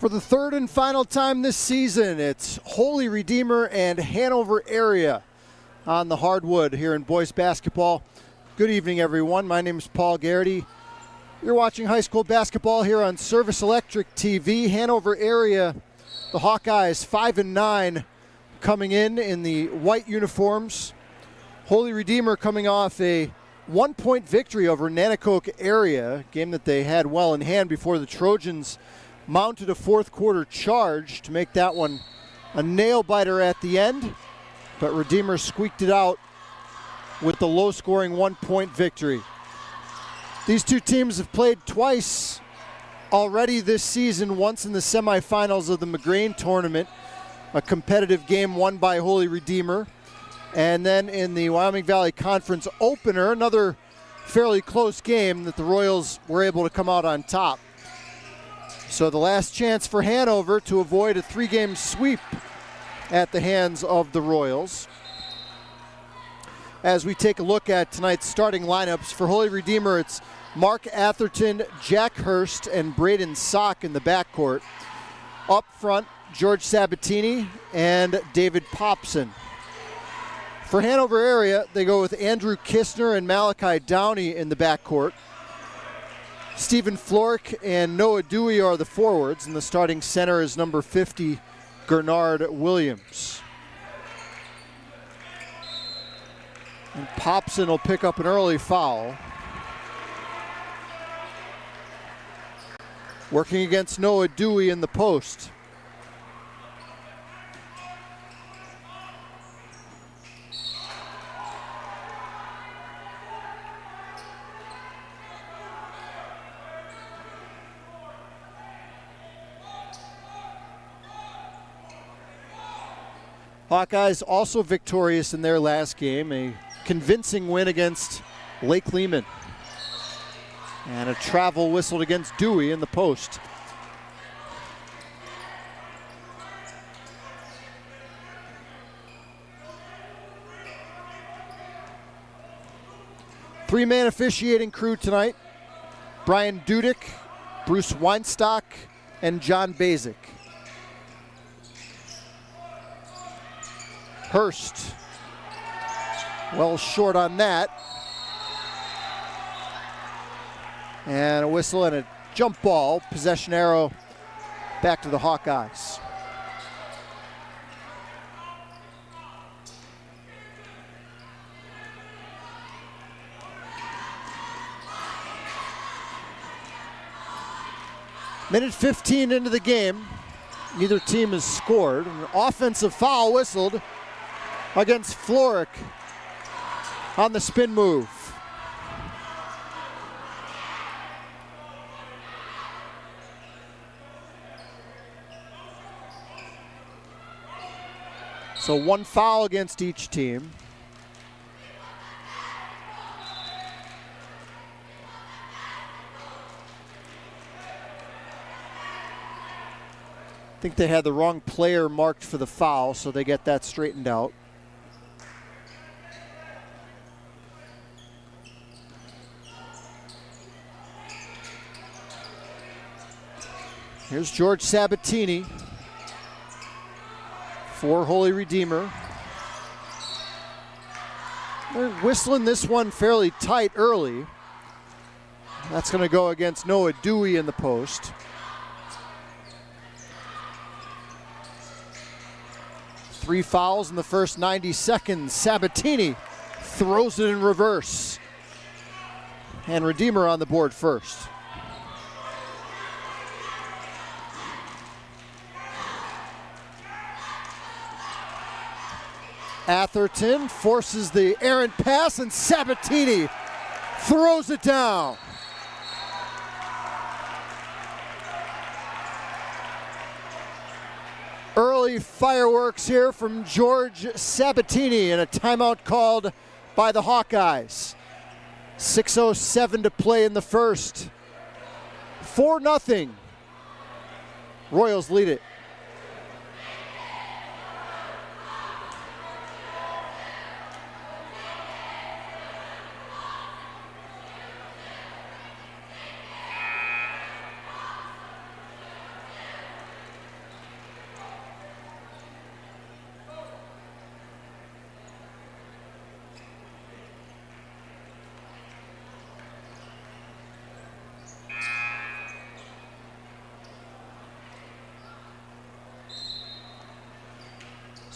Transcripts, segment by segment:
For the third and final time this season, it's Holy Redeemer and Hanover area on the hardwood here in boys basketball. Good evening, everyone. My name is Paul Garrity. You're watching high school basketball here on Service Electric TV. Hanover area, the Hawkeyes 5-9 coming in the white uniforms. Holy Redeemer coming off a 1-point victory over Nanticoke area, a game that they had well in hand before the Trojans mounted a fourth quarter charge to make that one a nail biter at the end, but Redeemer squeaked it out with the low scoring 1-point victory. These two teams have played twice already this season, once in the semifinals of the McGrain tournament, a competitive game won by Holy Redeemer, and then in the Wyoming Valley Conference opener, another fairly close game that the Royals were able to come out on top. So the last chance for Hanover to avoid a 3-game sweep at the hands of the Royals. As we take a look at tonight's starting lineups, for Holy Redeemer, it's Mark Atherton, Jack Hurst, and Braden Sock in the backcourt. Up front, George Sabatini and David Popson. For Hanover area, they go with Andrew Kistner and Malachi Downey in the backcourt. Stephen Flork and Noah Dewey are the forwards, and the starting center is number 50, Gernard Williams. And Popson will pick up an early foul. Working against Noah Dewey in the post. Hawkeyes also victorious in their last game, a convincing win against Lake Lehman. And a travel whistled against Dewey in the post. Three-man officiating crew tonight: Brian Dudick, Bruce Weinstock, and John Basic. Hurst, well short on that. And a whistle and a jump ball, possession arrow back to the Hawkeyes. Minute 15 into the game, neither team has scored. An offensive foul whistled against Floric on the spin move. So one foul against each team. I think they had the wrong player marked for the foul, so they get that straightened out. Here's George Sabatini for Holy Redeemer. They're whistling this one fairly tight early. That's going to go against Noah Dewey in the post. Three fouls in the first 90 seconds. Sabatini throws it in reverse. And Redeemer on the board first. Atherton forces the errant pass, and Sabatini throws it down. Early fireworks here from George Sabatini, and a timeout called by the Hawkeyes. 6:07 to play in the first. 4-0. Royals lead it.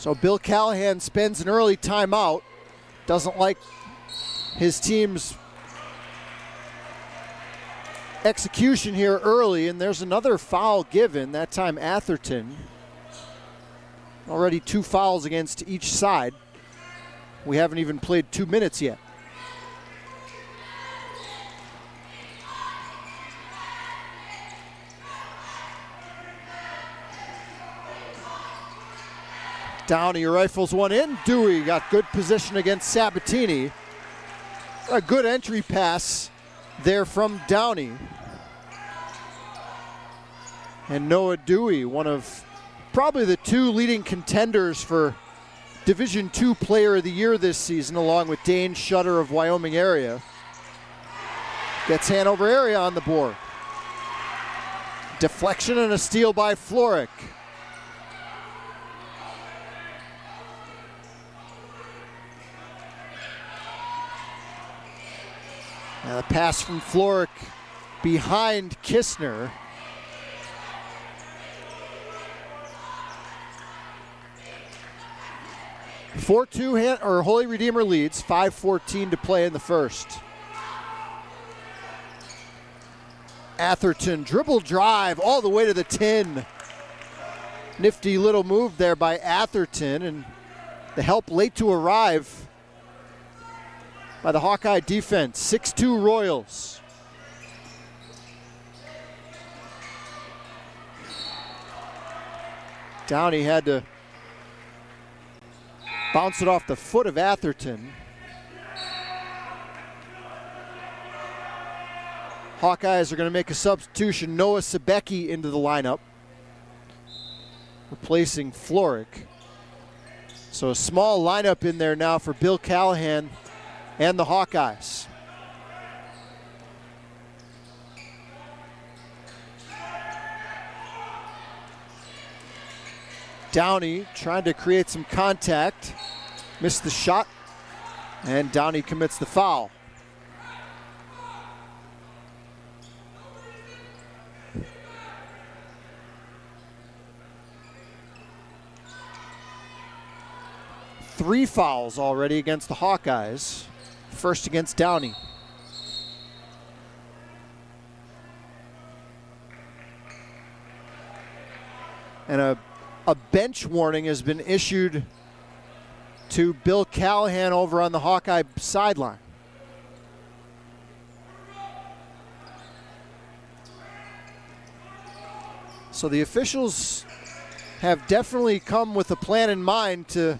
So Bill Callahan spends an early timeout. Doesn't like his team's execution here early, and there's another foul given, that time Atherton. Already 2 fouls against each side. We haven't even played 2 minutes yet. Downey rifles one in. Dewey got good position against Sabatini. A good entry pass there from Downey. And Noah Dewey, one of probably the 2 leading contenders for Division II Player of the Year this season, along with Dane Shutter of Wyoming area, gets Hanover area on the board. Deflection and a steal by Florek. And a pass from Florek behind Kistner. Holy Redeemer leads, 5:14 to play in the first. Atherton dribble drive all the way to the 10. Nifty little move there by Atherton, and the help late to arrive by the Hawkeye defense. 6-2 Royals. Downey had to bounce it off the foot of Atherton. Hawkeyes are going to make a substitution. Noah Sebecki into the lineup, replacing Florek. So a small lineup in there now for Bill Callahan and the Hawkeyes. Downey trying to create some contact, missed the shot, and Downey commits the foul. Three fouls already against the Hawkeyes. First against Downey. And a bench warning has been issued to Bill Callahan over on the Hawkeye sideline. So the officials have definitely come with a plan in mind to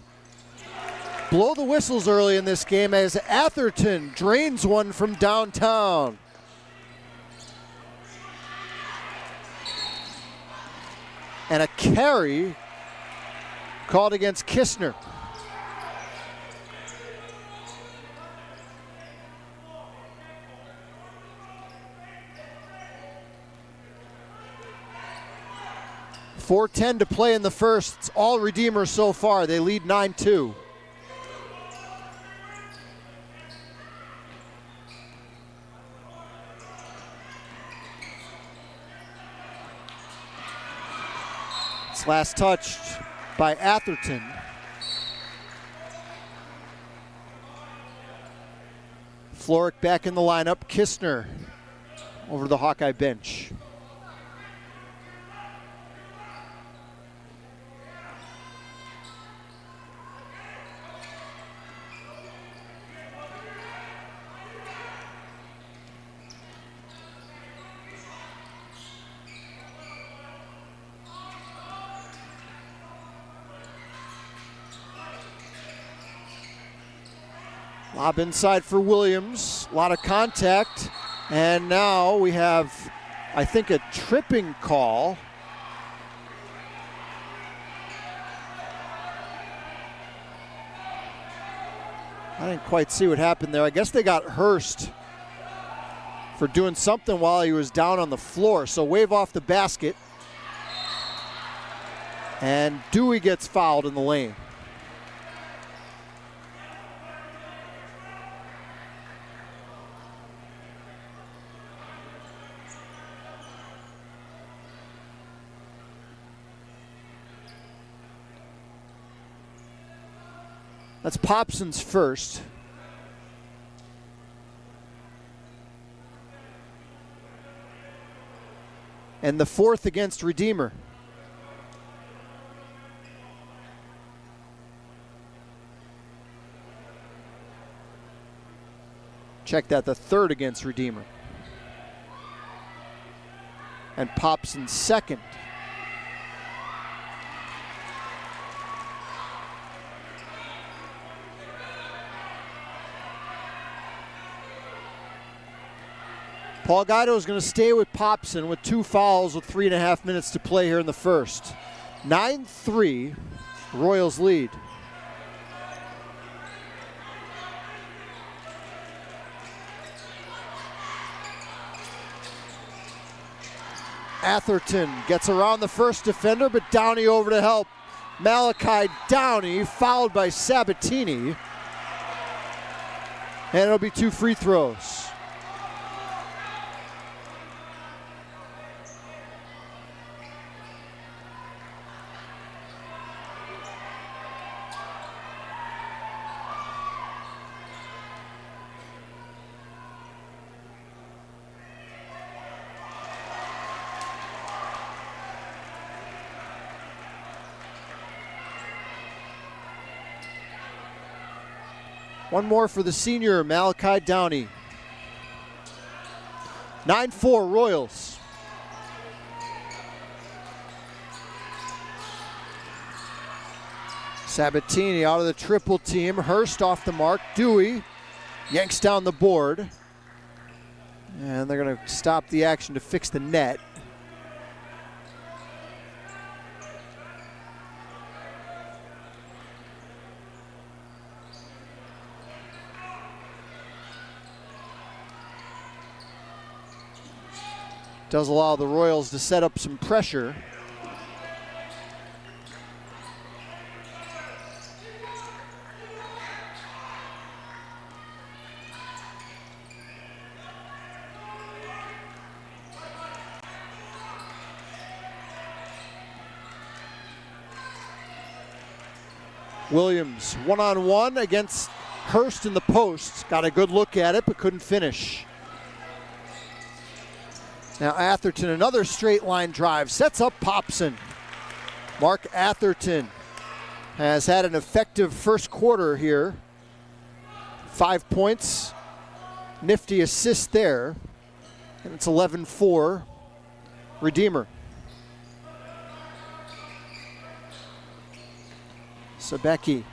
blow the whistles early in this game as Atherton drains one from downtown. And a carry called against Kistner. .410 to play in the first. It's all Redeemers so far. They lead 9-2. Last touched by Atherton. Florek back in the lineup. Kistner over the Hawkeye bench. Lob inside for Williams, a lot of contact, and now we have, I think, a tripping call. I didn't quite see what happened there. I guess they got Hurst for doing something while he was down on the floor, so wave off the basket. And Dewey gets fouled in the lane. That's Popson's first. And the fourth against Redeemer. Check that, the third against Redeemer. And Popson's second. Paul Guido is going to stay with Popson with 2 fouls with 3.5 minutes to play here in the first. 9-3, Royals lead. Atherton gets around the first defender, but Downey over to help. Malachi Downey fouled by Sabatini. And it'll be 2 free throws. One more for the senior, Malachi Downey. 9-4 Royals. Sabatini out of the triple team. Hurst off the mark. Dewey yanks down the board. And they're going to stop the action to fix the net. Does allow the Royals to set up some pressure. Williams one-on-one against Hurst in the post. Got a good look at it, but couldn't finish. Now Atherton, another straight line drive, sets up Popson. Mark Atherton has had an effective first quarter here. 5 points, nifty assist there, and it's 11-4 Redeemer. Sebecki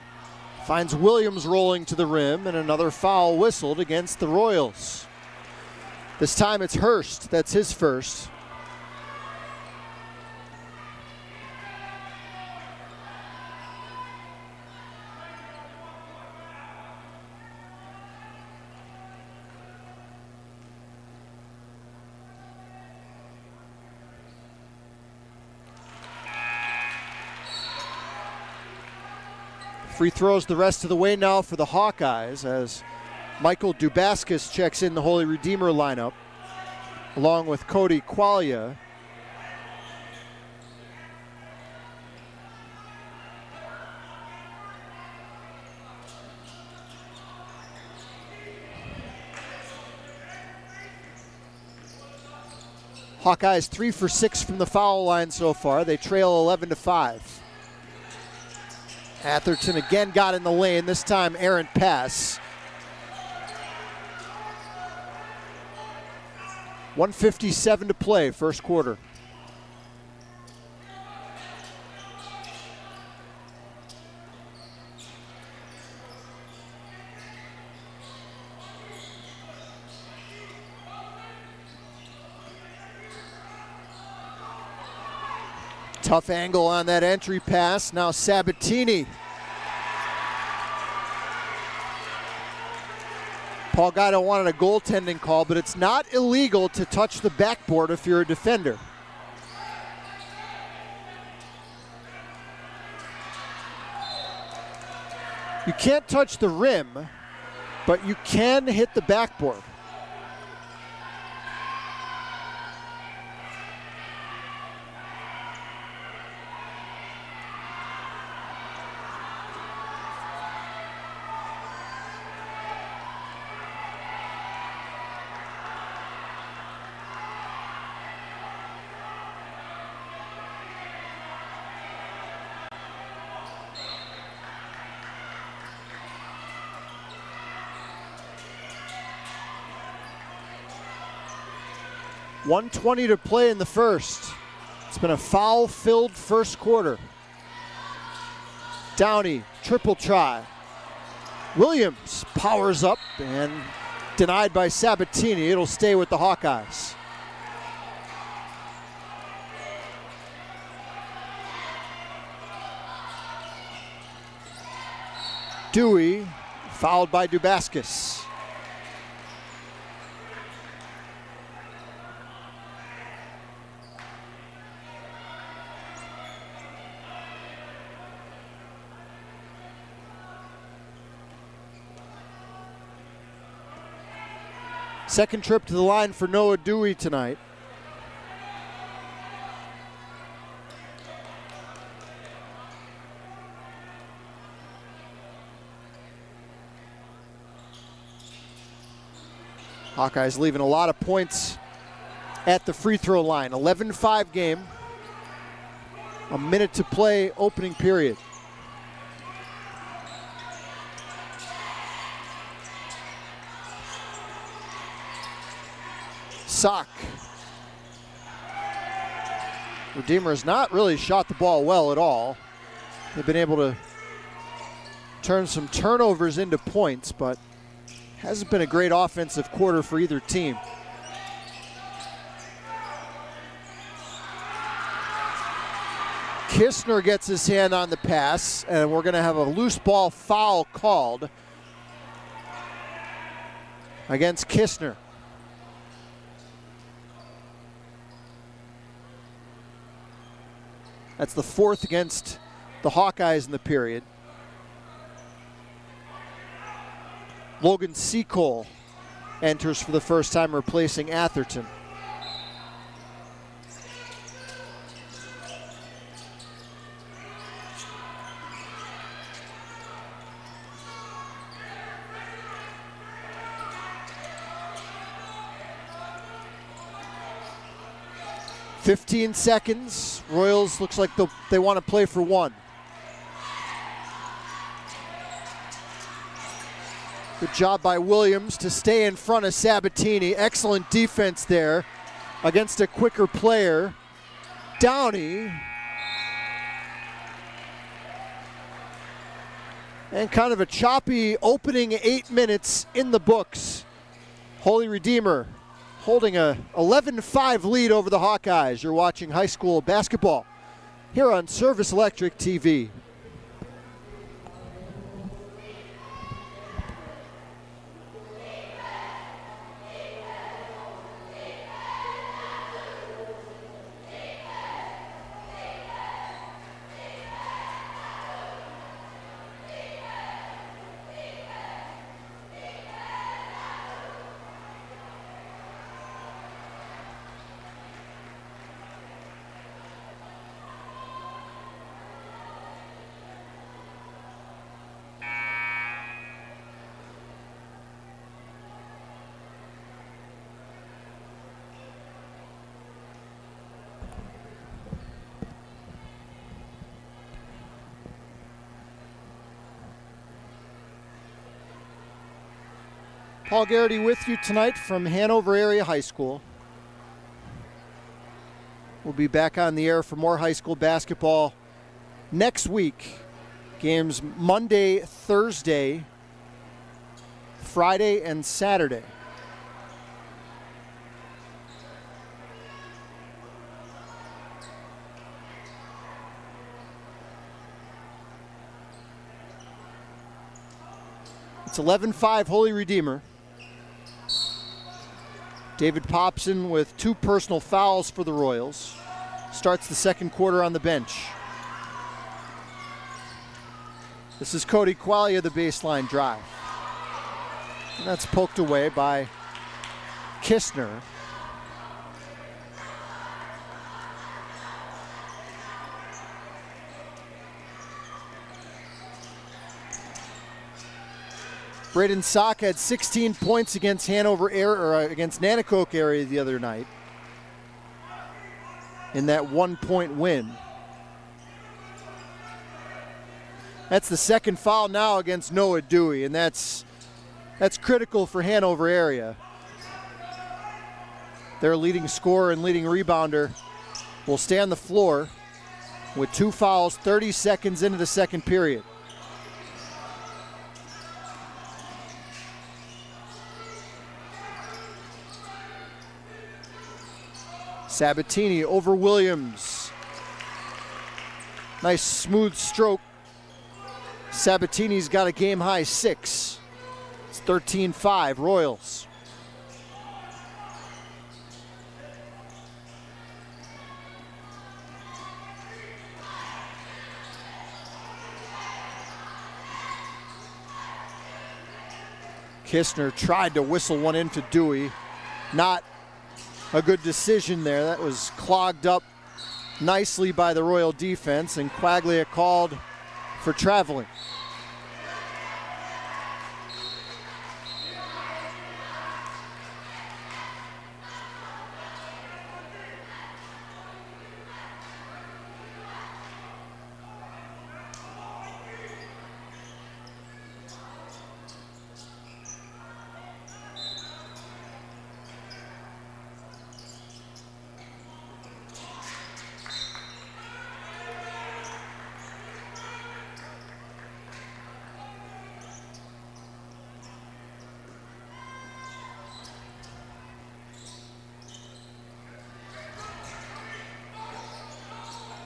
finds Williams rolling to the rim, and another foul whistled against the Royals. This time it's Hurst, that's his first. Free throws the rest of the way now for the Hawkeyes as Michael Dubaskus checks in the Holy Redeemer lineup, along with Cody Qualia. Hawkeyes 3 for 6 from the foul line so far. They trail 11-5. Atherton again got in the lane, this time errant pass. 1:57 to play, first quarter. Tough angle on that entry pass. Now Sabatini. Paul Guido wanted a goaltending call, but it's not illegal to touch the backboard if you're a defender. You can't touch the rim, but you can hit the backboard. 1:20 to play in the first. It's been a foul-filled first quarter. Downey, triple try. Williams powers up and denied by Sabatini. It'll stay with the Hawkeyes. Dewey, fouled by Dubaskus. Second trip to the line for Noah Dewey tonight. Hawkeyes leaving a lot of points at the free throw line. 11-5 game. A minute to play, opening period. Sock. Redeemer has not really shot the ball well at all. They've been able to turn some turnovers into points, but hasn't been a great offensive quarter for either team. Kistner gets his hand on the pass, and we're going to have a loose ball foul called against Kistner. That's the fourth against the Hawkeyes in the period. Logan Seacole enters for the first time, replacing Atherton. "15 seconds. Royals looks like they want to play for one. Good job by Williams to stay in front of Sabatini. Excellent defense there against a quicker player. Downey. And kind of a choppy opening 8 minutes in the books. Holy Redeemer holding a 11-5 lead over the Hawkeyes. You're watching high school basketball here on Service Electric TV. Paul Garrity with you tonight from Hanover Area High School. We'll be back on the air for more high school basketball next week. Games Monday, Thursday, Friday, and Saturday. It's 11-5 Holy Redeemer. David Popson with 2 personal fouls for the Royals. Starts the second quarter on the bench. This is Cody Quaglia, the baseline drive. And that's poked away by Kistner. Braden Sock had 16 points against against Nanticoke area the other night in that 1-point win. That's the second foul now against Noah Dewey, and that's critical for Hanover area. their leading scorer and leading rebounder, will stay on the floor with 2 fouls 30 seconds into the second period. Sabatini over Williams. Nice smooth stroke. Sabatini's got a game high 6. It's 13-5 Royals. Kistner tried to whistle one into Dewey. Not a good decision there. That was clogged up nicely by the Royal defense, and Quaglia called for traveling.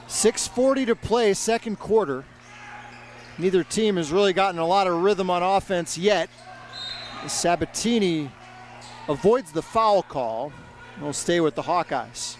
.640 to play, second quarter. Neither team has really gotten a lot of rhythm on offense yet. Sabatini avoids the foul call and will stay with the Hawkeyes.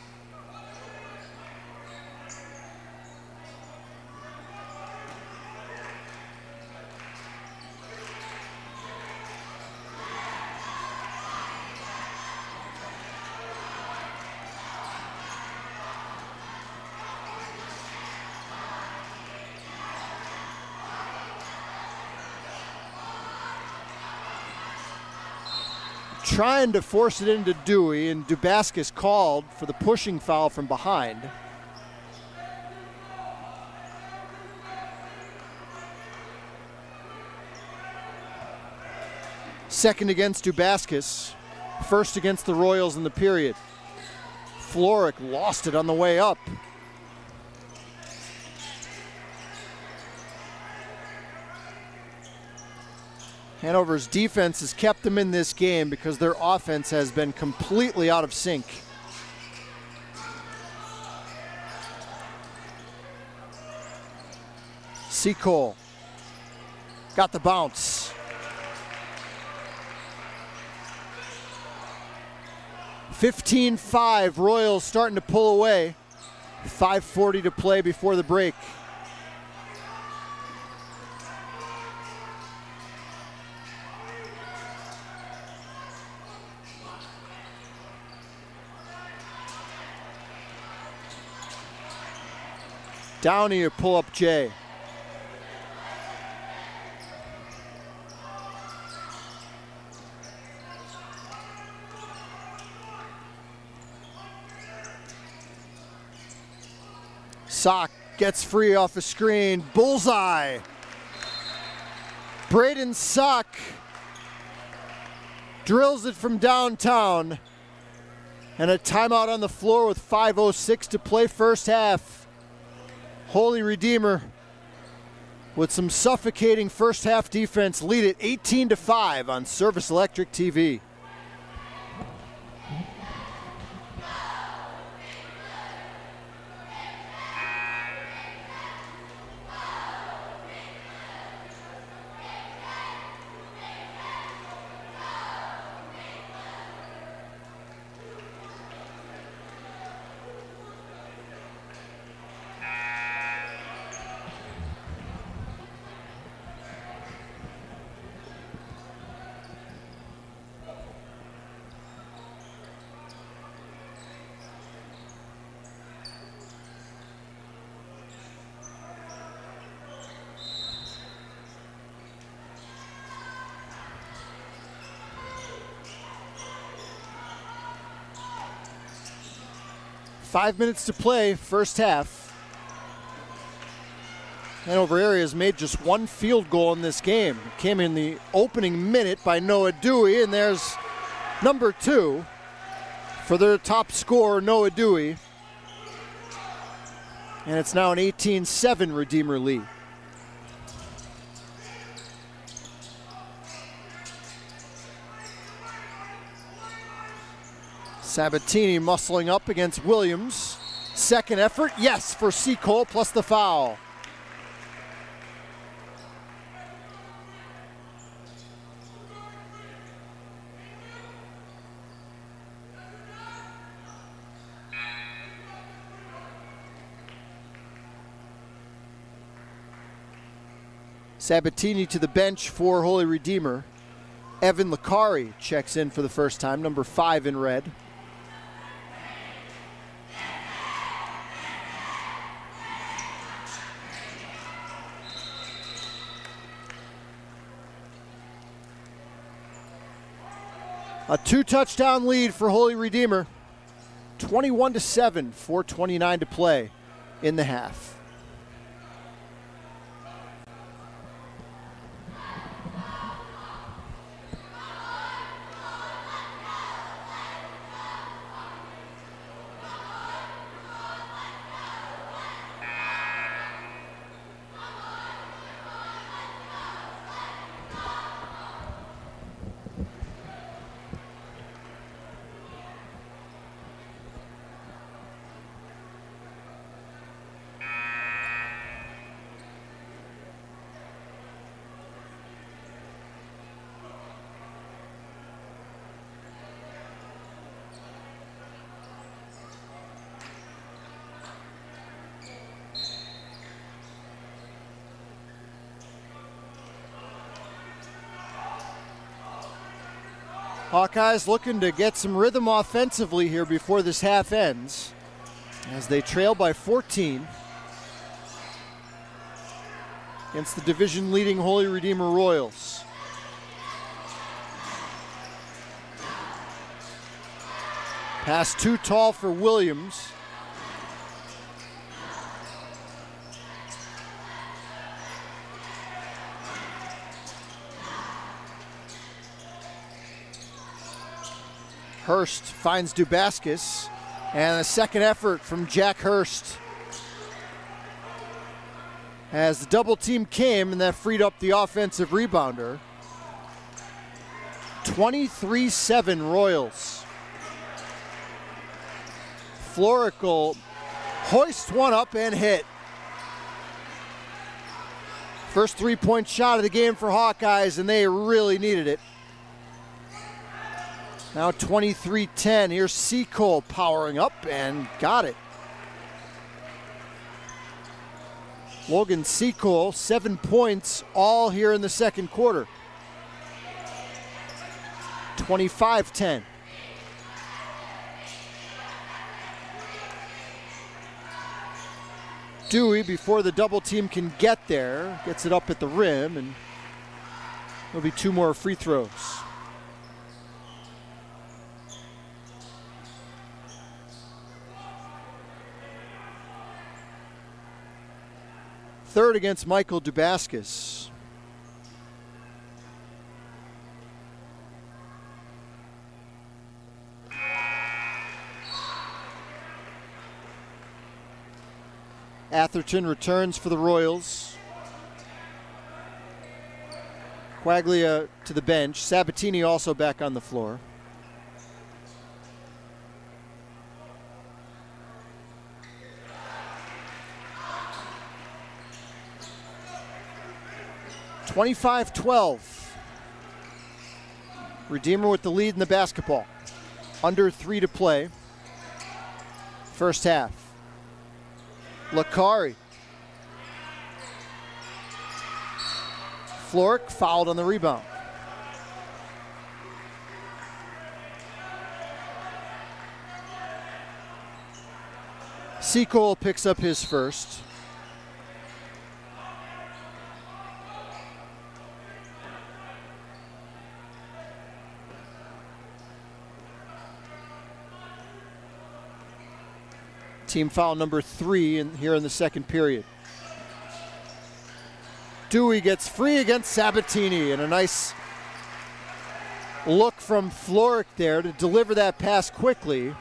Trying to force it into Dewey, and Dubaskus called for the pushing foul from behind. Second against Dubaskus, first against the Royals in the period. Floric lost it on the way up. Hanover's defense has kept them in this game because their offense has been completely out of sync. Seacole got the bounce. .15-5, Royals starting to pull away. 5:40 to play before the break. Downey a pull-up J. Sock gets free off a screen. Bullseye. Braden Sock drills it from downtown. And a timeout on the floor with 5:06 to play first half. Holy Redeemer with some suffocating first half defense lead it 18-5 on Service Electric TV. Five minutes to play, first half. Hanover area has made just one field goal in this game. It came in the opening minute by Noah Dewey, and there's number 2 for their top scorer, Noah Dewey. And it's now an 18-7 Redeemer lead. Sabatini muscling up against Williams. Second effort, yes, for Seacole plus the foul. Sabatini to the bench for Holy Redeemer. Evan Licari checks in for the first time, number 5 in red. A 2-touchdown lead for Holy Redeemer. 21-7, 4:29 to play in the half. Hawkeyes looking to get some rhythm offensively here before this half ends, as they trail by 14 against the division-leading Holy Redeemer Royals. Pass too tall for Williams. Hurst finds Dubaskis, and a second effort from Jack Hurst. As the double team came, and that freed up the offensive rebounder. 23-7 Royals. Florical hoists one up and hit. First three-point shot of the game for Hawkeyes, and they really needed it. Now 23-10. Here's Seacole powering up and got it. Logan Seacole, 7 points, all here in the second quarter. 25-10. Dewey, before the double team can get there, gets it up at the rim, and there'll be 2 more free throws. Third against Michael Dubaskis. Atherton returns for the Royals. Quaglia to the bench. Sabatini also back on the floor. (25-12). Redeemer with the lead in the basketball. Under 3 to play. First half. Licari. Floric fouled on the rebound. Seacole picks up his first. Team foul number 3 here in the second period. Dewey gets free against Sabatini, and a nice look from Floric there to deliver that pass quickly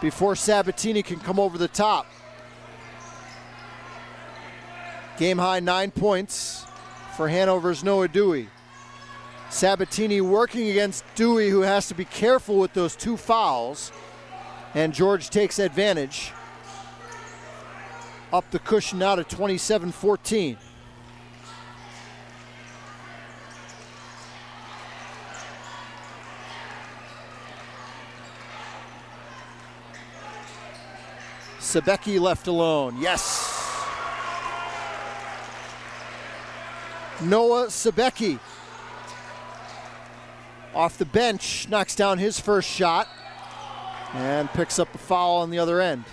before Sabatini can come over the top. Game high 9 points for Hanover's Noah Dewey. Sabatini working against Dewey, who has to be careful with those 2 fouls. And George takes advantage. Up the cushion now to 27-14. Sebecki left alone. Yes. Noah Sebecki off the bench, knocks down his first shot and picks up a foul on the other end.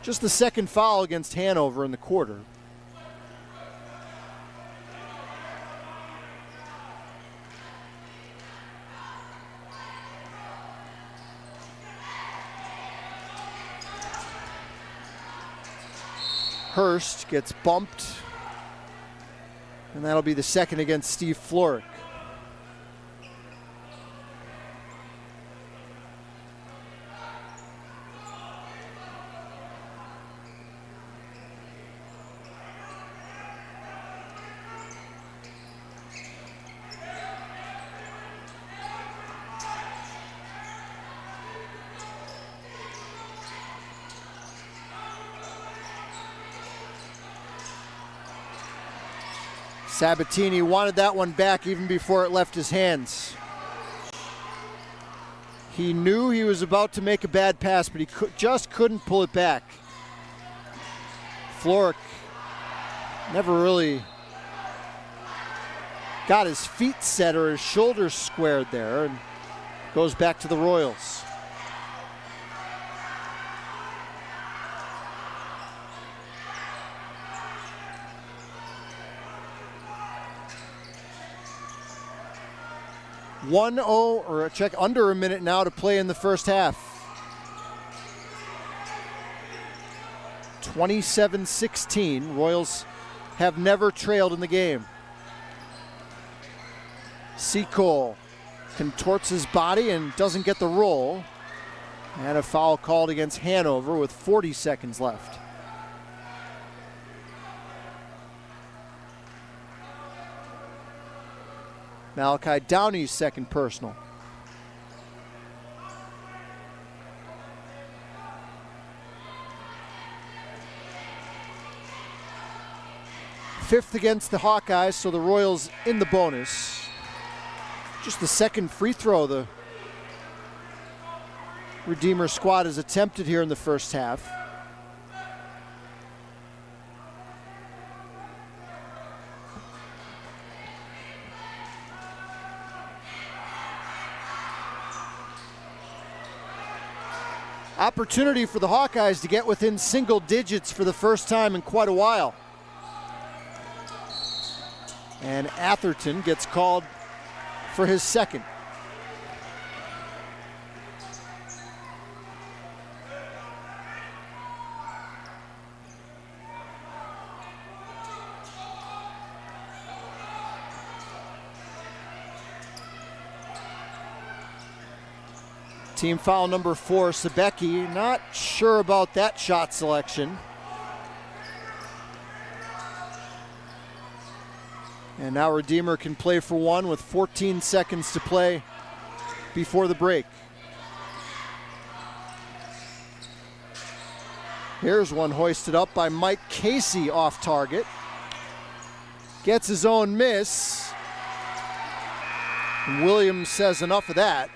Just the second foul against Hanover in the quarter. Hurst gets bumped, and that'll be the second against Steve Floric. Sabatini wanted that one back even before it left his hands. He knew he was about to make a bad pass, but he just couldn't pull it back. Floric never really got his feet set or his shoulders squared there, and goes back to the Royals. Under a minute now to play in the first half. 27-16. Royals have never trailed in the game. Seacole contorts his body and doesn't get the roll. And a foul called against Hanover with 40 seconds left. Malachi Downey's second personal. Fifth against the Hawkeyes, so the Royals in the bonus. Just the second free throw the Redeemer squad has attempted here in the first half. Opportunity for the Hawkeyes to get within single digits for the first time in quite a while. And Atherton gets called for his second. Team foul number 4, Sebecki. Not sure about that shot selection. And now Redeemer can play for one with 14 seconds to play before the break. Here's one hoisted up by Mike Casey off target. Gets his own miss. And Williams says enough of that.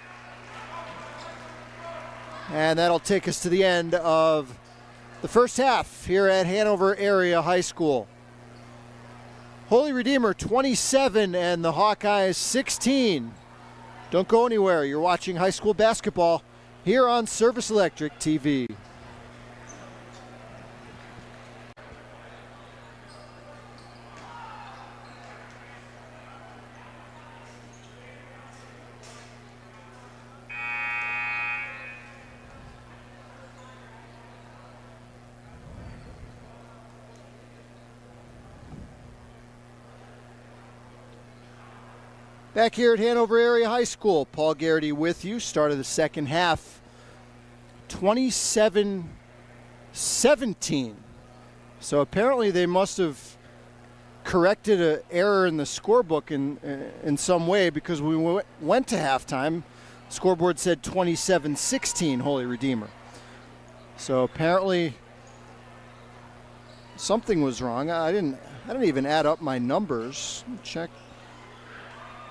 And that'll take us to the end of the first half here at Hanover Area High School. Holy Redeemer 27 and the Hawkeyes 16. Don't go anywhere. You're watching high school basketball here on Service Electric TV. Back here at Hanover Area High School, Paul Garrity with you. Start of the second half, 27-17. So apparently they must have corrected an error in the scorebook in some way, because we went to halftime. Scoreboard said 27-16 Holy Redeemer. So apparently something was wrong. I didn't even add up my numbers. Check.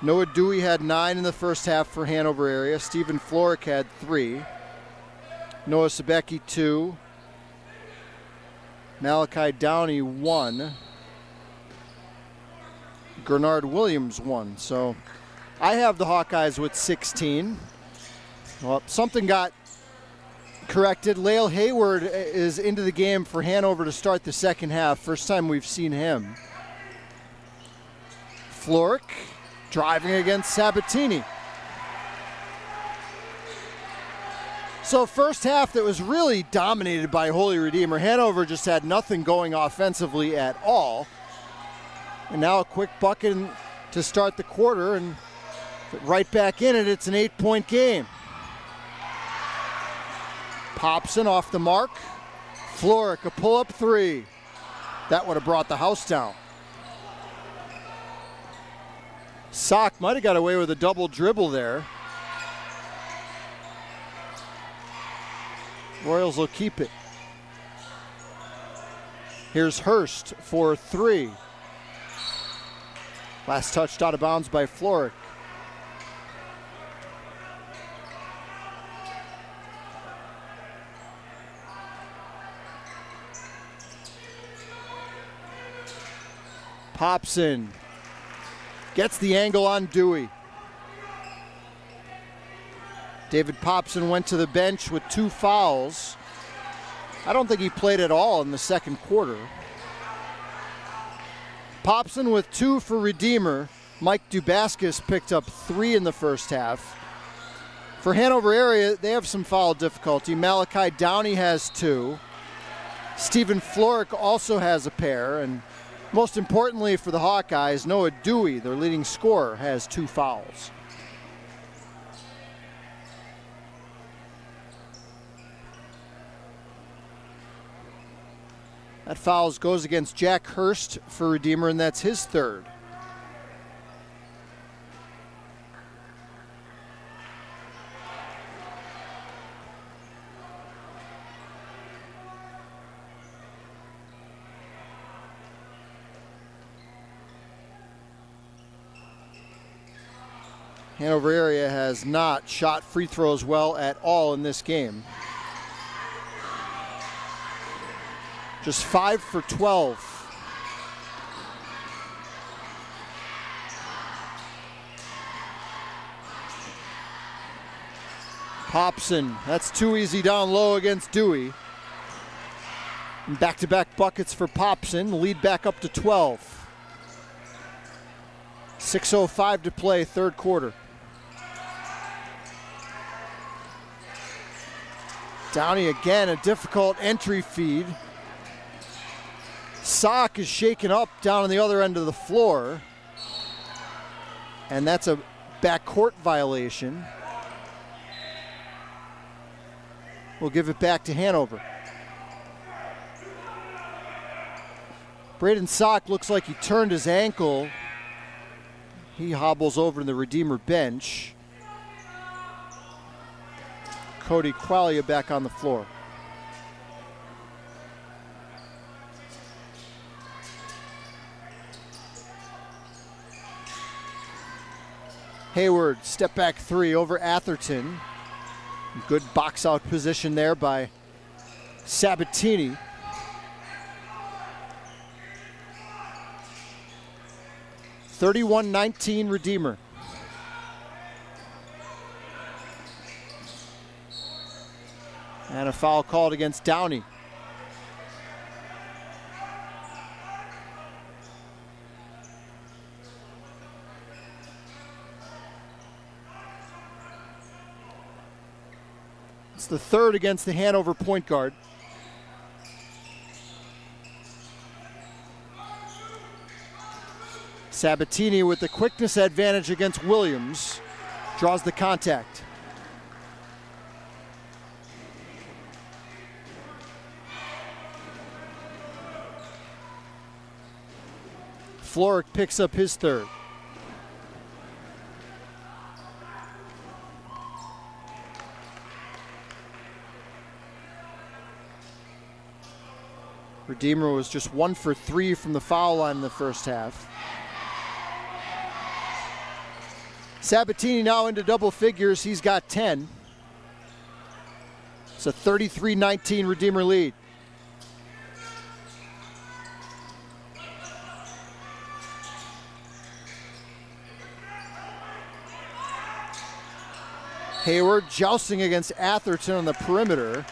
Noah Dewey had 9 in the first half for Hanover Area. Stephen Florick had 3. Noah Sebecki 2. Malachi Downey 1. Gernard Williams 1. So I have the Hawkeyes with 16. Well, something got corrected. Lael Hayward is into the game for Hanover to start the second half. First time we've seen him. Florick driving against Sabatini. So first half that was really dominated by Holy Redeemer. Hanover just had nothing going offensively at all. And now a quick bucket to start the quarter, and right back in it, it's an 8-point game. Popson off the mark. Florick, a pull-up 3. That would have brought the house down. Sock might have got away with a double dribble there. Royals will keep it. Here's Hurst for 3. Last touched out of bounds by Florick. Popson gets the angle on Dewey. David Popson went to the bench with 2 fouls. I don't think he played at all in the second quarter. Popson with 2 for Redeemer. Mike Dubaskis picked up 3 in the first half. For Hanover Area, they have some foul difficulty. Malachi Downey has 2. Stephen Florick also has a pair. And most importantly for the Hawkeyes, Noah Dewey, their leading scorer, has 2 fouls. That foul goes against Jack Hurst for Redeemer, and that's his 3rd. Hanover Area has not shot free throws well at all in this game. Just 5 for 12. Popson, that's too easy down low against Dewey. And back-to-back buckets for Popson, the lead back up to 12. 6:05 to play, third quarter. Downey again, a difficult entry feed. Sock is shaken up down on the other end of the floor. And that's a backcourt violation. We'll give it back to Hanover. Braden Sock looks like he turned his ankle. He hobbles over to the Redeemer bench. Cody Qualia back on the floor. Hayward, step back 3 over Atherton. Good box out position there by Sabatini. (31-19) Redeemer. And a foul called against Downey. It's the 3rd against the Hanover point guard. Sabatini with the quickness advantage against Williams. Draws the contact. Floric picks up his third. Redeemer was just 1 for 3 from the foul line in the first half. Sabatini now into double figures. He's got 10. It's a 33-19 Redeemer lead. Hayward jousting against Atherton on the perimeter,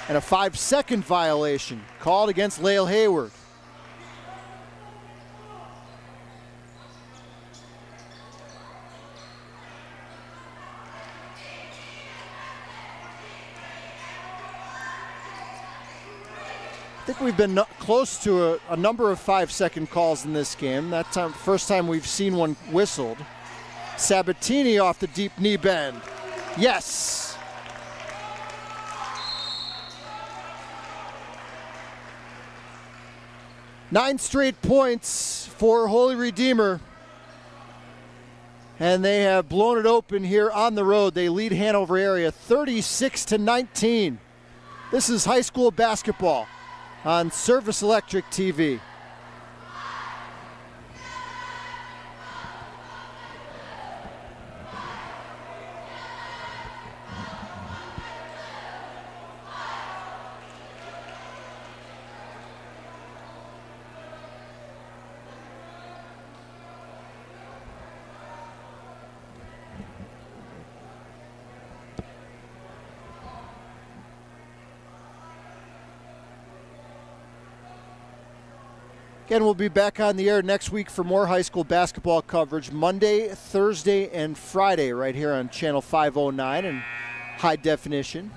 and a 5-second violation called against Lael Hayward. I think we've been close to a number of 5-second calls in this game. That time, first time we've seen one whistled. Sabatini off the deep knee bend. Yes. Nine straight points for Holy Redeemer. And they have blown it open here on the road. They lead Hanover area 36-19. This is high school basketball on Service Electric TV. Again, we'll be back on the air next week for more high school basketball coverage Monday, Thursday, and Friday right here on Channel 509 and high definition.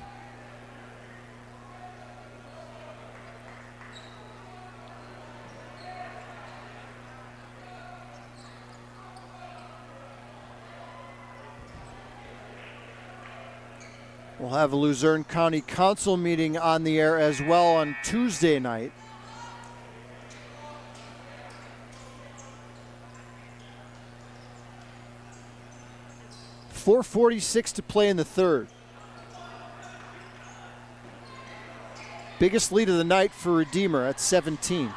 We'll have a Luzerne County Council meeting on the air as well on Tuesday night. .446 to play in the third. Biggest lead of the night for Redeemer at 17.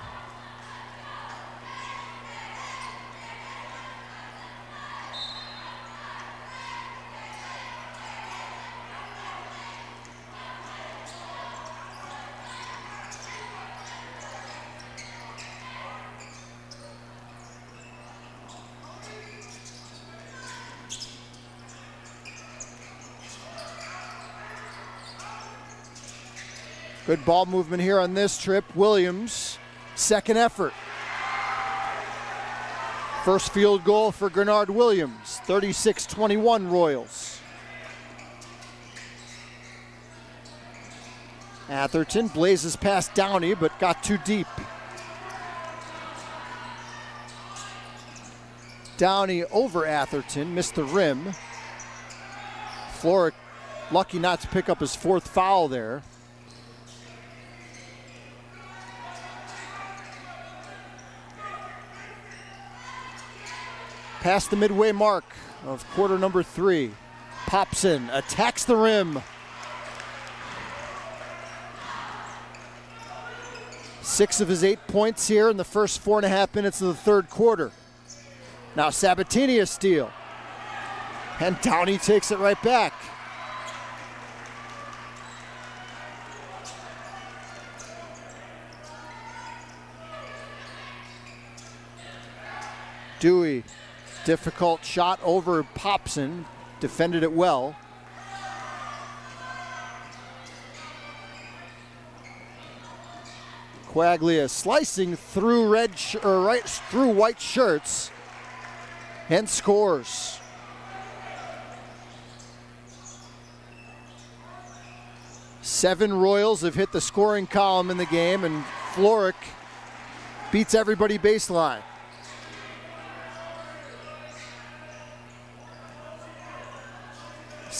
Good ball movement here on this trip. Williams, second effort. First field goal for Grenard Williams, 36-21 Royals. Atherton blazes past Downey, but got too deep. Downey over Atherton, missed the rim. Floric lucky not to pick up his fourth foul there. Past the midway mark of quarter number 3. Popson attacks the rim. 6 of his 8 points here in the first 4.5 minutes of the third quarter. Now Sabatini a steal. And Downey takes it right back. Dewey. Difficult shot over Popson, defended it well. Quaglia slicing through right through white shirts and scores. Seven Royals have hit the scoring column in the game, and Floric beats everybody baseline.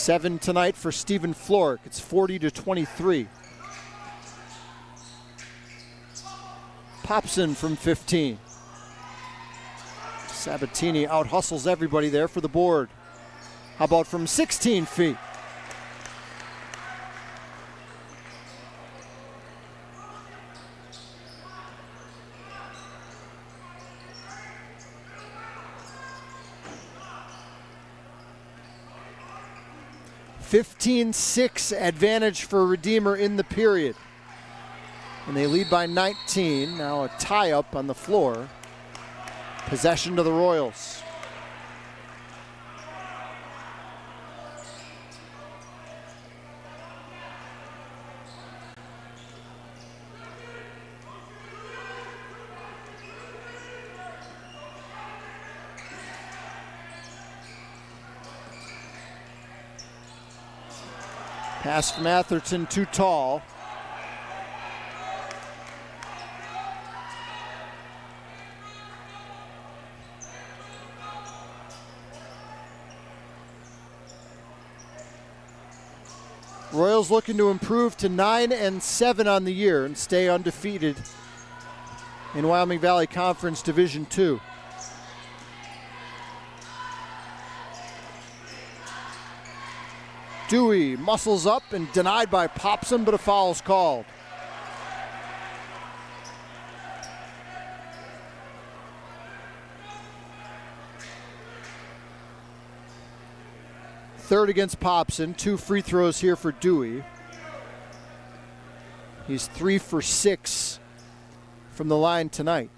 7 tonight for Stephen Florek. It's 40-23. Popson from 15. Sabatini out-hustles everybody there for the board. How about from 16 feet? (15-6) advantage for Redeemer in the period. And they lead by 19. Now a tie-up on the floor. Possession to the Royals. Pass from Atherton, too tall. Royals looking to improve to 9-7 on the year and stay undefeated in Wyoming Valley Conference Division II. Dewey muscles up and denied by Popson, but a foul's called. Third against Popson. 2 free throws here for Dewey. He's 3 for 6 from the line tonight.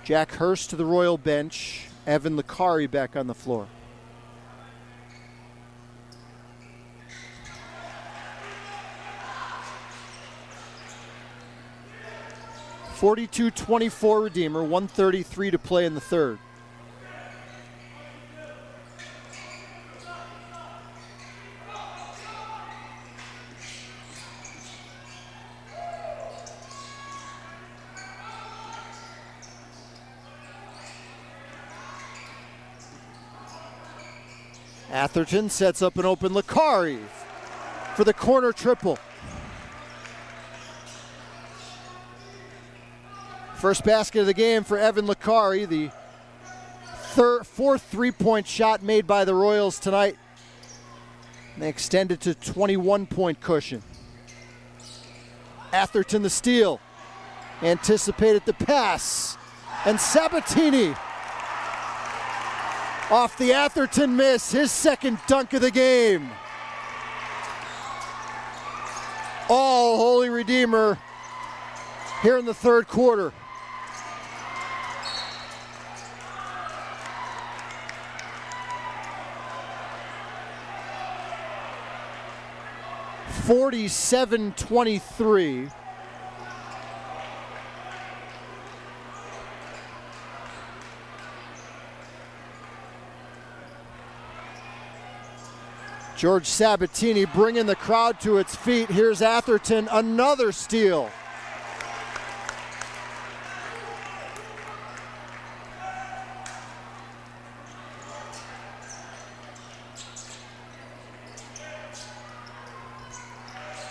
Jack Hurst to the Royal bench. Evan Licari back on the floor. (42-24) Redeemer, 1:33 to play in the third. Atherton sets up an open Licari for the corner triple. First basket of the game for Evan Licari, the fourth three-point shot made by the Royals tonight. And they extend it to 21-point cushion. Atherton the steal. Anticipated the pass. And Sabatini off the Atherton miss, his second dunk of the game. All Holy Redeemer here in the third quarter. (47-23). George Sabatini bringing the crowd to its feet. Here's Atherton, another steal.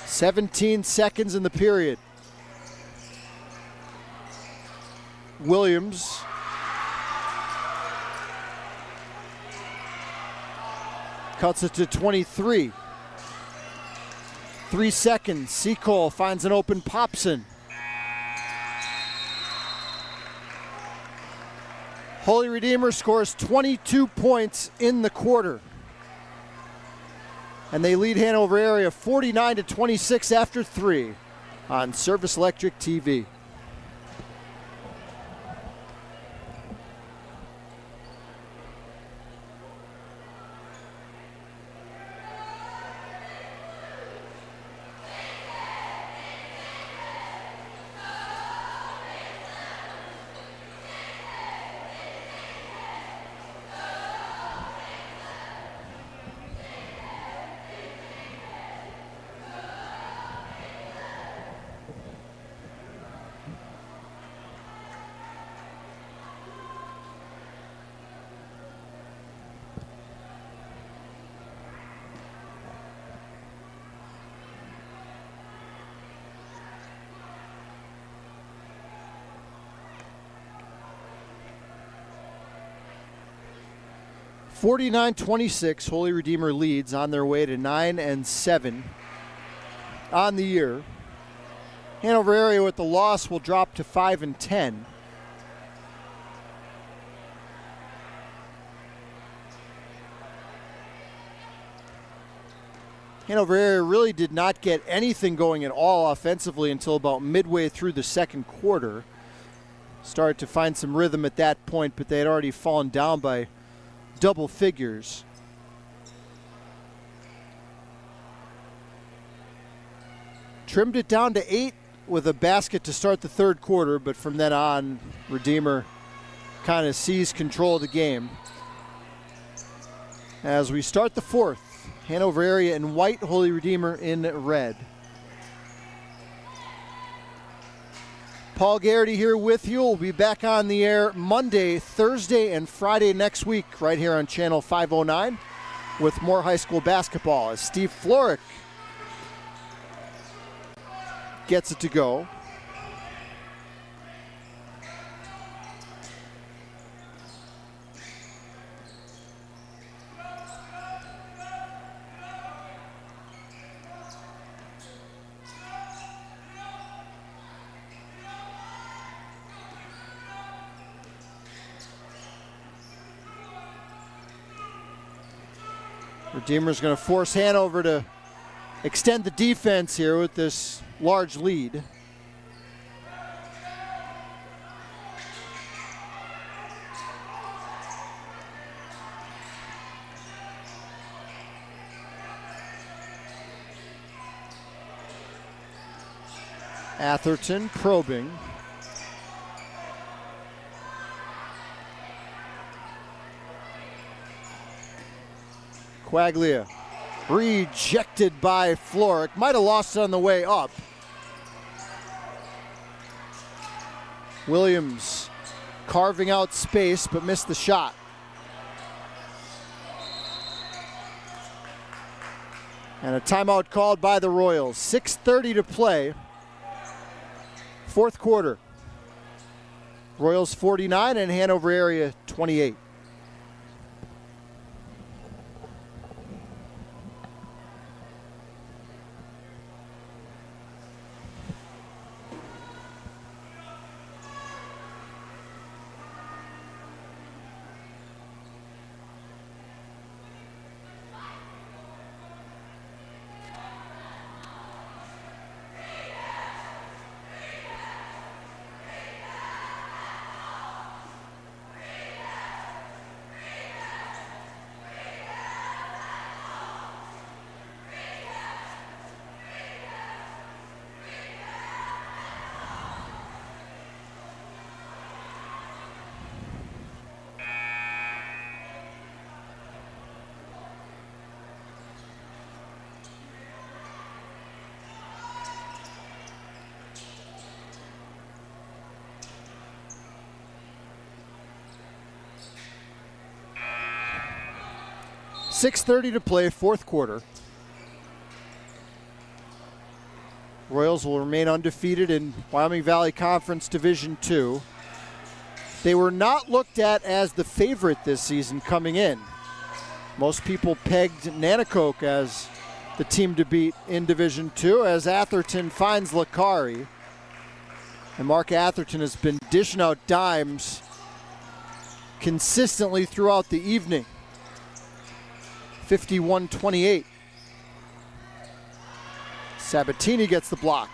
(17 seconds in the period. Williams cuts it to 23. 3 seconds. Seacole finds an open Popson. Holy Redeemer scores 22 points in the quarter. And they lead Hanover area 49-26 after 3 on Service Electric TV. 49-26, Holy Redeemer leads on their way to 9-7 on the year. Hanover area with the loss will drop to 5-10. Hanover area really did not get anything going at all offensively until about midway through the second quarter. Started to find some rhythm at that point, but they had already fallen down by double figures. Trimmed it down to 8 with a basket to start the third quarter, but from then on, Redeemer kind of seized control of the game. As we start the fourth, Hanover area in white, Holy Redeemer in red. Paul Garrity here with you. We'll be back on the air Monday, Thursday, and Friday next week right here on Channel 509 with more high school basketball as Steve Florek gets it to go. Redeemer's going to force Hanover to extend the defense here with this large lead. Atherton probing. Quaglia rejected by Florek. Might have lost it on the way up. Williams carving out space but missed the shot. And a timeout called by the Royals. 6:30 to play. Fourth quarter. Royals 49 and Hanover area 28. .630 to play, fourth quarter. Royals will remain undefeated in Wyoming Valley Conference Division II. They were not looked at as the favorite this season coming in. Most people pegged Nanticoke as the team to beat in Division II as Atherton finds Lakari. And Mark Atherton has been dishing out dimes consistently throughout the evening. 51-28. Sabatini gets the block.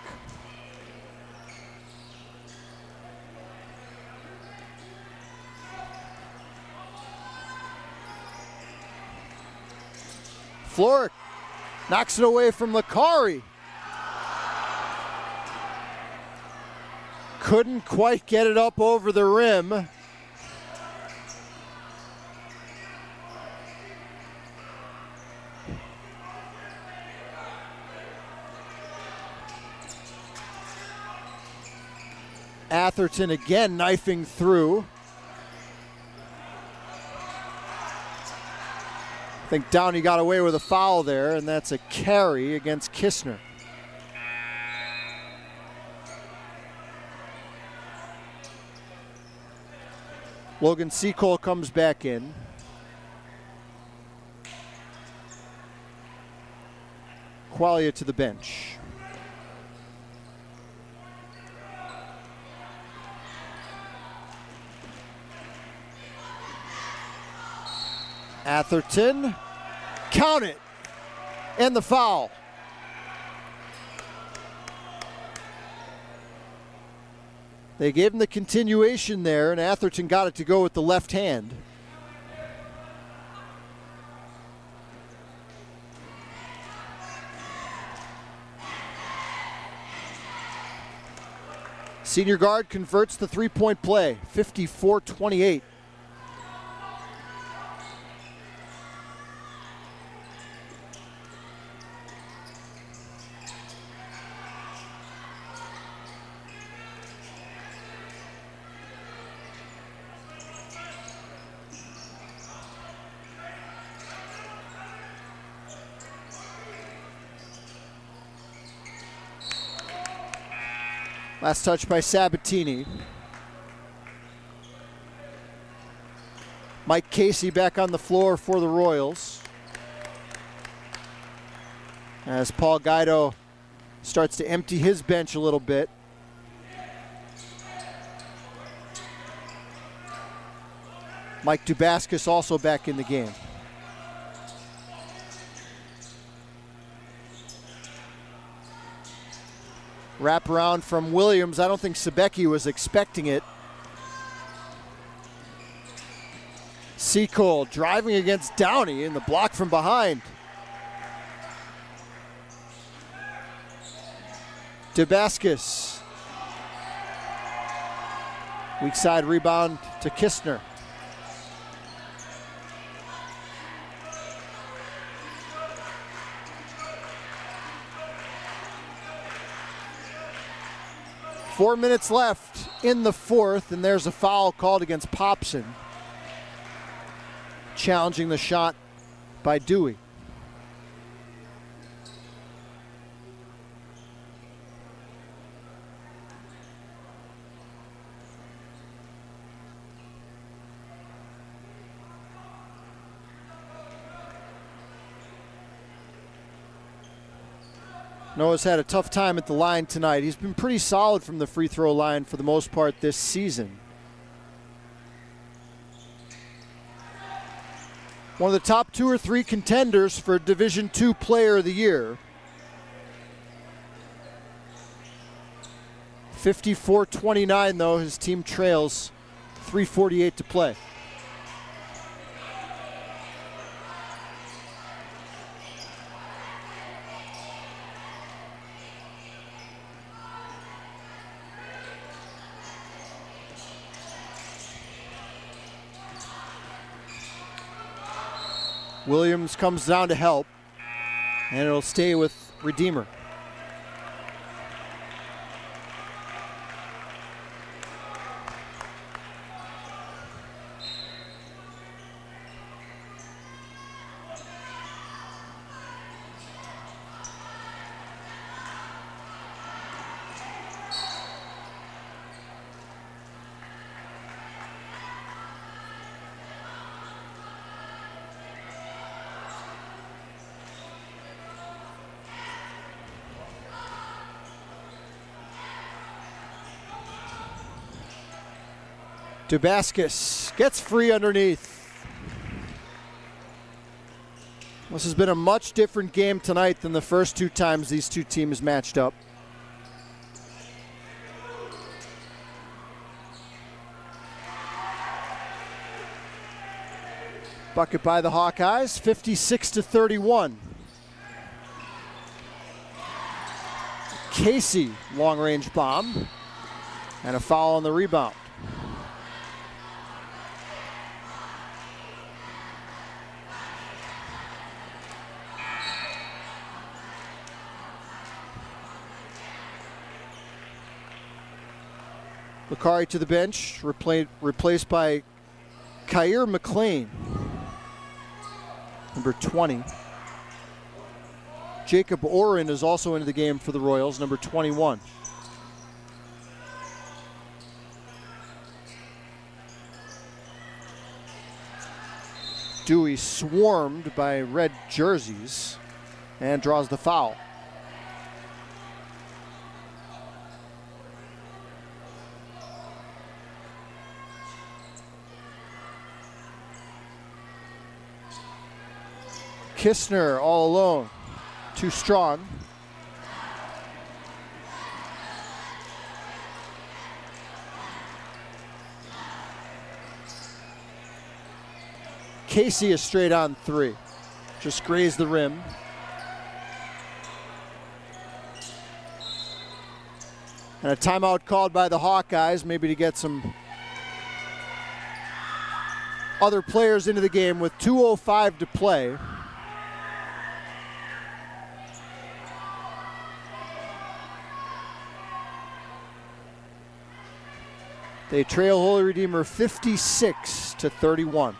Florek knocks it away from Lakari. Couldn't quite get it up over the rim. Atherton again knifing through. I think Downey got away with a foul there, and that's a carry against Kistner. Logan Seacole comes back in. Qualia to the bench. Atherton, count it, and the foul. They gave him the continuation there, and Atherton got it to go with the left hand. Senior guard converts the three-point play, 54-28. Last touch by Sabatini. Mike Casey back on the floor for the Royals, as Paul Guido starts to empty his bench a little bit. Mike Dubaskus also back in the game. Wraparound from Williams. I don't think Sebecki was expecting it. Seacole driving against Downey in the block from behind. Dubaskus. Weak side rebound to Kistner. Four minutes left in the fourth, and there's a foul called against Popson. Challenging the shot by Dewey. Noah's had a tough time at the line tonight. He's been pretty solid from the free throw line for the most part this season. One of the top 2 or 3 contenders for Division II Player of the Year. 54-29 though, his team trails, 3:48 to play. Williams comes down to help, and it'll stay with Redeemer. Dubaskus gets free underneath. This has been a much different game tonight than the first 2 times these 2 teams matched up. Bucket by the Hawkeyes, 56-31. Casey, long-range bomb, and a foul on the rebound. Bakari to the bench, replaced by Kyer McLean, number 20. Jacob Oren is also into the game for the Royals, number 21. Dewey swarmed by red jerseys and draws the foul. Kistner all alone, too strong. Casey is straight on 3. Just grazed the rim. And a timeout called by the Hawkeyes, maybe to get some other players into the game with 2:05 to play. They trail Holy Redeemer 56-31.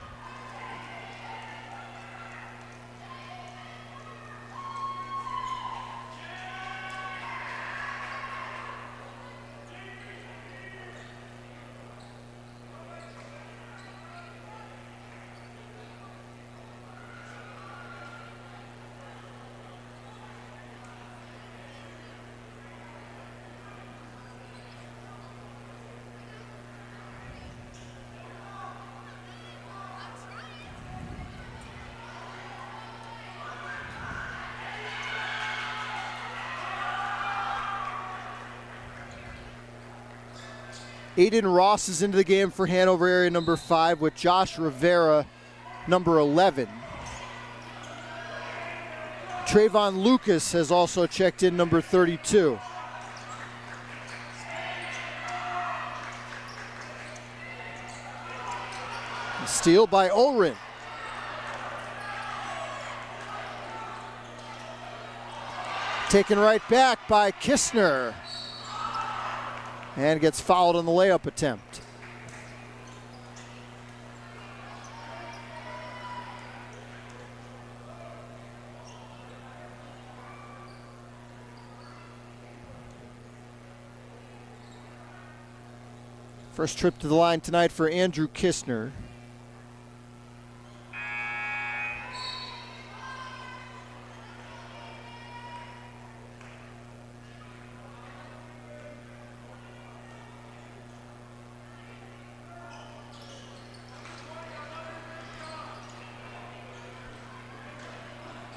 Aiden Ross is into the game for Hanover area number 5 with Josh Rivera, number 11. Trayvon Lucas has also checked in, number 32. Steal by Olrin. Taken right back by Kistner. And gets fouled on the layup attempt. First trip to the line tonight for Andrew Kistner.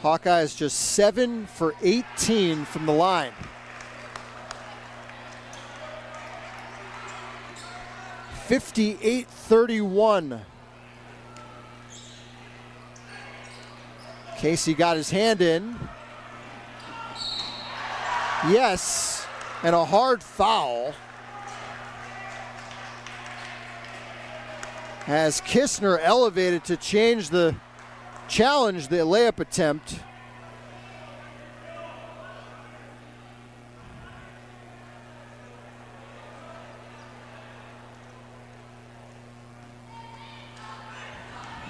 Hawkeyes just 7 for 18 from the line. (58-31). Casey got his hand in. Yes, and a hard foul. As Kistner elevated to challenge the layup attempt.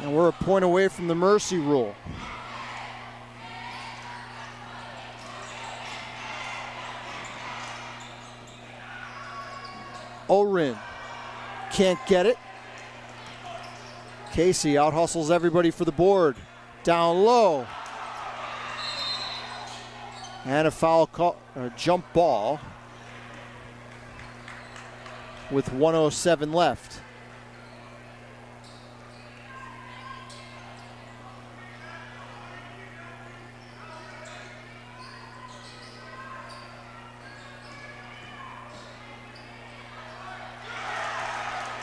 And we're a point away from the mercy rule. Orin can't get it. Casey out-hustles everybody for the board. Down low. And a foul call, a jump ball with 1:07 left.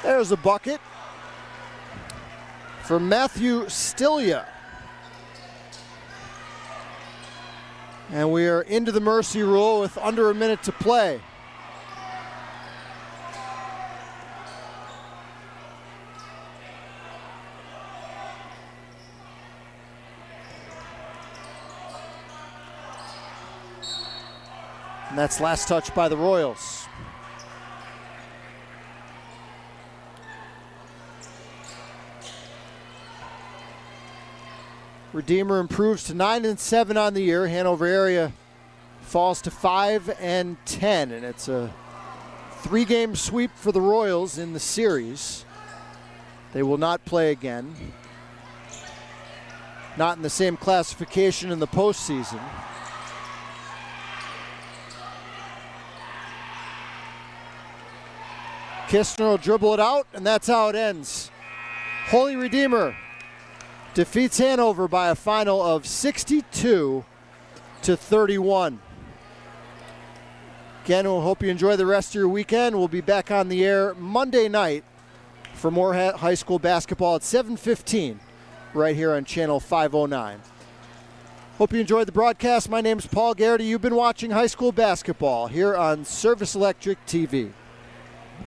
There's a bucket for Matthew Stilia. And we are into the mercy rule with under a minute to play. And that's last touch by the Royals. Redeemer improves to 9-7 on the year. Hanover area falls to 5-10, and it's a 3-game sweep for the Royals in the series. They will not play again. Not in the same classification in the postseason. Kistner will dribble it out, and that's how it ends. Holy Redeemer defeats Hanover by a final of 62-31. Again, we'll hope you enjoy the rest of your weekend. We'll be back on the air Monday night for more high school basketball at 7:15 right here on Channel 509. Hope you enjoyed the broadcast. My name is Paul Garrity. You've been watching high school basketball here on Service Electric TV.